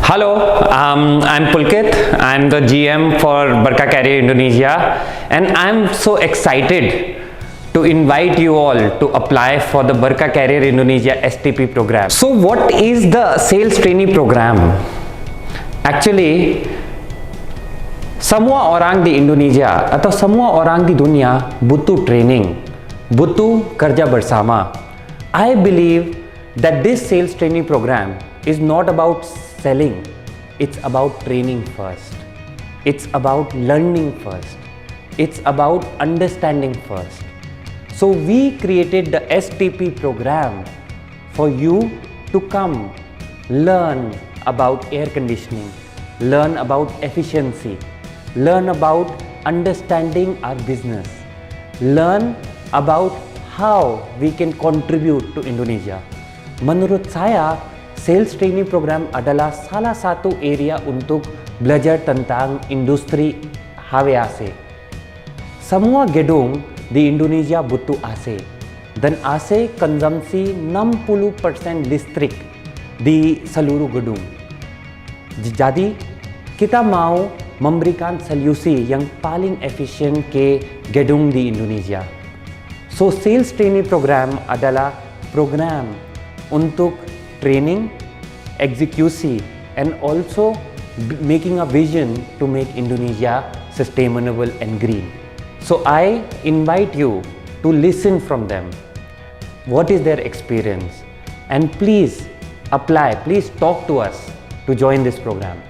Hello, I'm Pulkit. I'm the GM for Berka Career Indonesia, and I'm so excited to invite you all to apply for the Berka Career Indonesia STP program. So what is the sales trainee program? Actually, semua orang di Indonesia atau semua orang di dunia butuh training, butuh kerja bersama. I believe that this sales trainee program is not about selling, it's about training first. It's about learning first. It's about understanding first. So we created the STP program for you to come learn about air conditioning, learn about efficiency, learn about understanding our business, learn about how we can contribute to Indonesia. Menurut saya, sales training program adalah salah satu area untuk belajar tentang industri HVAC. Semua gedung di Indonesia butuh AC, dan AC konsumsi 60% listrik di seluruh gedung. Jadi, kita mau memberikan solusi yang paling efisien ke gedung di Indonesia. So, sales training program adalah program untuk training, execution, and also making a vision to make Indonesia sustainable and green. So I invite you to listen from them. What is their experience? And please apply, please talk to us to join this program.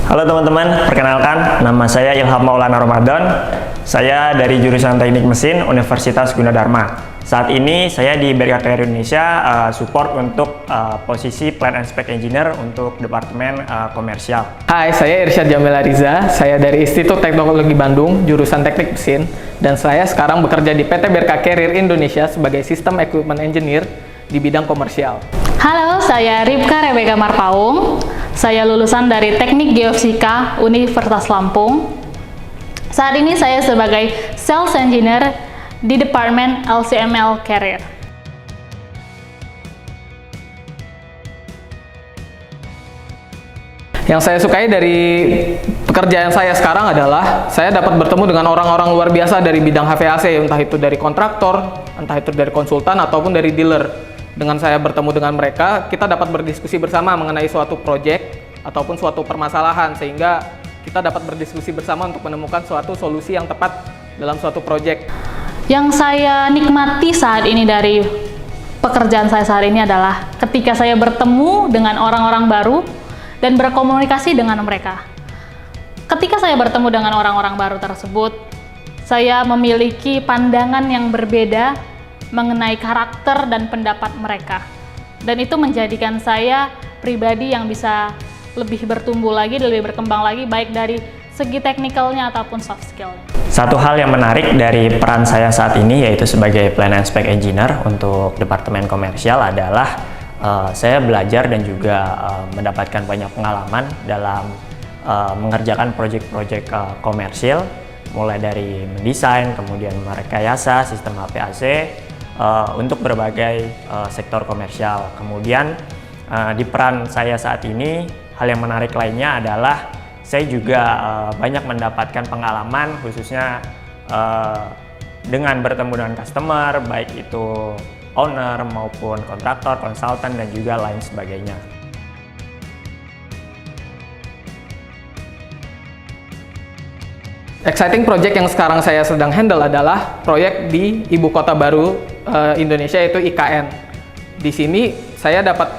Halo teman-teman, perkenalkan nama saya Ilham Maulana Ramadan. Saya dari jurusan Teknik Mesin Universitas Gunadarma. Saat ini saya di Berka Career Indonesia support untuk posisi Plant and Spec Engineer untuk Departemen Komersial. Hai, saya Irsyad Jamil Ariza. Saya dari Institut Teknologi Bandung, jurusan Teknik Mesin, dan saya sekarang bekerja di PT Berka Career Indonesia sebagai System Equipment Engineer di bidang komersial. Halo, saya Ripka Rebeka Marpaung. Saya lulusan dari Teknik Geofisika Universitas Lampung. Saat ini saya sebagai Sales Engineer di Departemen LCML Career. Yang saya sukai dari pekerjaan saya sekarang adalah saya dapat bertemu dengan orang-orang luar biasa dari bidang HVAC, entah itu dari kontraktor, entah itu dari konsultan, ataupun dari dealer. Dengan saya bertemu dengan mereka, kita dapat berdiskusi bersama mengenai suatu proyek ataupun suatu permasalahan, sehingga kita dapat berdiskusi bersama untuk menemukan suatu solusi yang tepat dalam suatu proyek. Yang saya nikmati saat ini dari pekerjaan saya saat ini adalah ketika saya bertemu dengan orang-orang baru dan berkomunikasi dengan mereka. Ketika saya bertemu dengan orang-orang baru tersebut, saya memiliki pandangan yang berbeda mengenai karakter dan pendapat mereka. Dan itu menjadikan saya pribadi yang bisa lebih bertumbuh lagi, lebih berkembang lagi, baik dari segi teknikalnya ataupun soft skill. Satu hal yang menarik dari peran saya saat ini yaitu sebagai Plant and Spec Engineer untuk Departemen Komersial adalah saya belajar dan juga mendapatkan banyak pengalaman dalam mengerjakan proyek-proyek komersil, mulai dari mendesain, kemudian merekayasa sistem HVAC untuk berbagai sektor komersial. Kemudian di peran saya saat ini, hal yang menarik lainnya adalah saya juga banyak mendapatkan pengalaman khususnya dengan bertemu dengan customer, baik itu owner maupun kontraktor, konsultan, dan juga lain sebagainya. Exciting project yang sekarang saya sedang handle adalah proyek di ibu kota baru Indonesia, yaitu IKN. Di sini saya dapat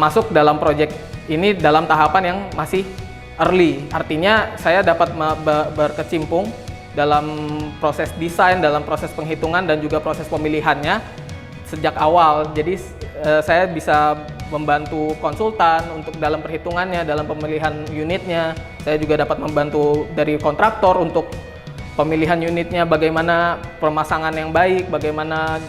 masuk dalam proyek ini dalam tahapan yang masih early, artinya saya dapat berkecimpung dalam proses desain, dalam proses penghitungan, dan juga proses pemilihannya sejak awal. Jadi saya bisa membantu konsultan untuk dalam perhitungannya, dalam pemilihan unitnya. Saya juga dapat membantu dari kontraktor untuk pemilihan unitnya, bagaimana pemasangan yang baik, bagaimana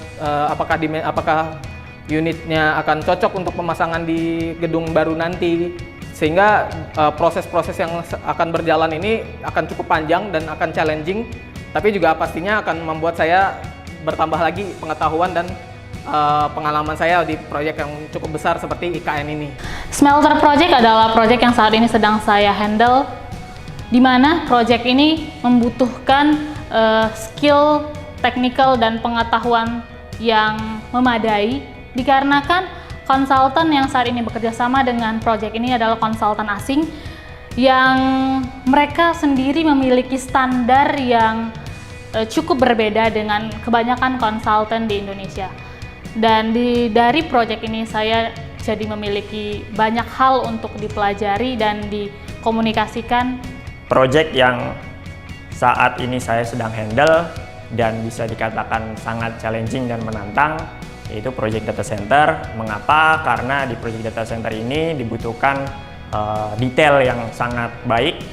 apakah unitnya akan cocok untuk pemasangan di gedung baru nanti. Sehingga proses-proses yang akan berjalan ini akan cukup panjang dan akan challenging, tapi juga pastinya akan membuat saya bertambah lagi pengetahuan dan pengalaman saya di proyek yang cukup besar seperti IKN ini. Smelter Project adalah proyek yang saat ini sedang saya handle, di mana proyek ini membutuhkan skill, technical, dan pengetahuan yang memadai, dikarenakan konsultan yang saat ini bekerja sama dengan proyek ini adalah konsultan asing yang mereka sendiri memiliki standar yang cukup berbeda dengan kebanyakan konsultan di Indonesia. Dan dari proyek ini saya jadi memiliki banyak hal untuk dipelajari dan dikomunikasikan. Proyek yang saat ini saya sedang handle dan bisa dikatakan sangat challenging dan menantang, yaitu proyek data center. Mengapa? Karena di proyek data center ini dibutuhkan detail yang sangat baik,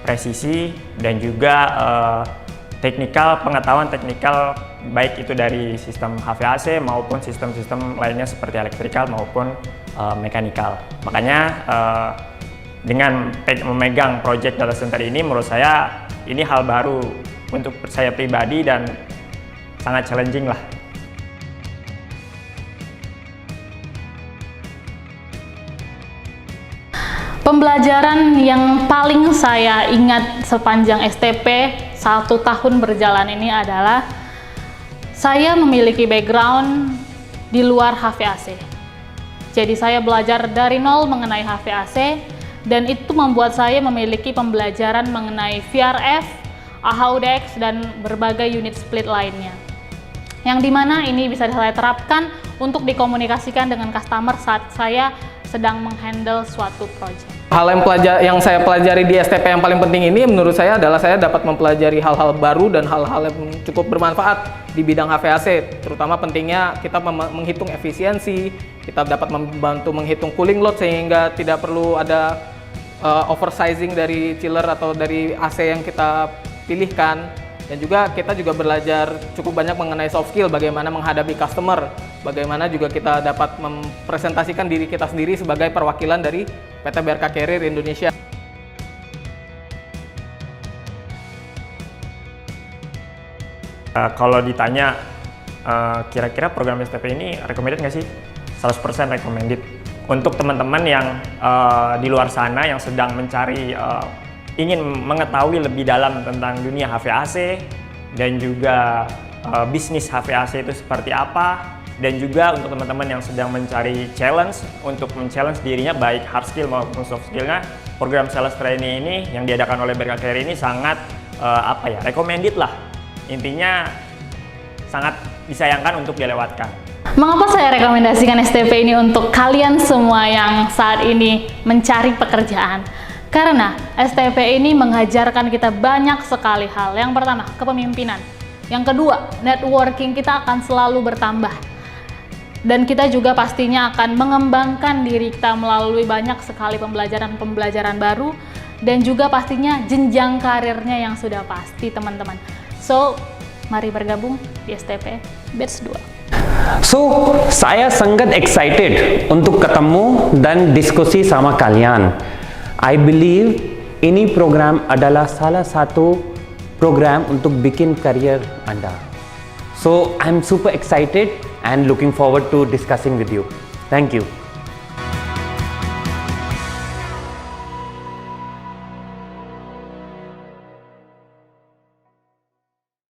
presisi, dan juga pengetahuan teknikal, baik itu dari sistem HVAC maupun sistem-sistem lainnya seperti elektrikal maupun mekanikal. Makanya dengan memegang proyek data center ini, menurut saya ini hal baru untuk saya pribadi dan sangat challenging lah. Pembelajaran yang paling saya ingat sepanjang STP 1 tahun berjalan ini adalah saya memiliki background di luar HVAC. Jadi saya belajar dari nol mengenai HVAC, dan itu membuat saya memiliki pembelajaran mengenai VRF, AHUDEX, dan berbagai unit split lainnya. Yang dimana ini bisa saya terapkan untuk dikomunikasikan dengan customer saat saya sedang menghandle suatu proyek. Hal yang saya pelajari di STP yang paling penting ini menurut saya adalah saya dapat mempelajari hal-hal baru dan hal-hal yang cukup bermanfaat di bidang HVAC, terutama pentingnya kita menghitung efisiensi, kita dapat membantu menghitung cooling load sehingga tidak perlu ada oversizing dari chiller atau dari AC yang kita pilihkan. Dan juga kita juga belajar cukup banyak mengenai soft skill, bagaimana menghadapi customer, bagaimana juga kita dapat mempresentasikan diri kita sendiri sebagai perwakilan dari PT BRK Carrier Indonesia. Kalau ditanya kira-kira program STP ini recommended nggak sih? 100% recommended. Untuk teman-teman yang di luar sana yang sedang mencari ingin mengetahui lebih dalam tentang dunia HVAC dan juga bisnis HVAC itu seperti apa, dan juga untuk teman-teman yang sedang mencari challenge untuk men-challenge dirinya baik hard skill maupun soft skillnya, program sales training ini yang diadakan oleh BRK Carrier ini sangat recommended lah. Intinya sangat disayangkan untuk dilewatkan. Mengapa saya rekomendasikan STP ini untuk kalian semua yang saat ini mencari pekerjaan? Karena STP ini mengajarkan kita banyak sekali hal. Yang pertama, kepemimpinan. Yang kedua, networking kita akan selalu bertambah. Dan kita juga pastinya akan mengembangkan diri kita melalui banyak sekali pembelajaran baru. Dan juga pastinya jenjang karirnya yang sudah pasti, teman-teman. So, mari bergabung di STP Batch 2. So, saya sangat excited untuk ketemu dan diskusi sama kalian. I believe ini program adalah salah satu program untuk bikin career Anda. So, I'm super excited and looking forward to discussing with you. Thank you.